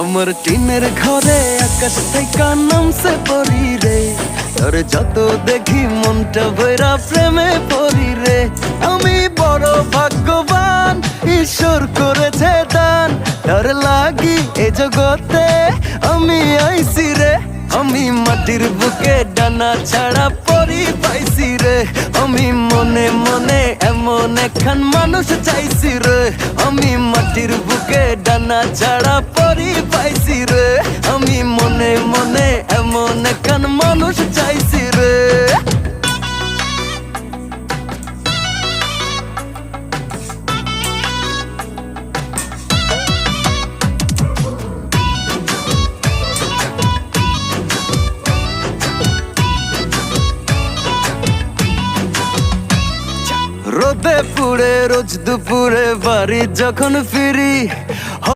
আমার টিনের ঘরে আকাশ থেকে নামছে পরি রে, তোর যত দেখি মনটা ভৈরা প্রেমে পরি রে। আমি বড় ভাগ্যবান, ঈশ্বর করেছে দান, তোর লাগি এ জগতে আমি আইছি রে। আমি মাটির বুকে ডানা ছাড়া পরি পাইছি রে, আমি মনে মনে এমন একখান মানুষ চাইছি রে। আমি মাটির বুকে ডানা ছাড়া পরি পাইছি রে, আমি মনে মনে এমন একখান মানুষ চাইছি রে। রোদে পুড়ে রোজ দুপুরে বাড়ি যখন ফিরি,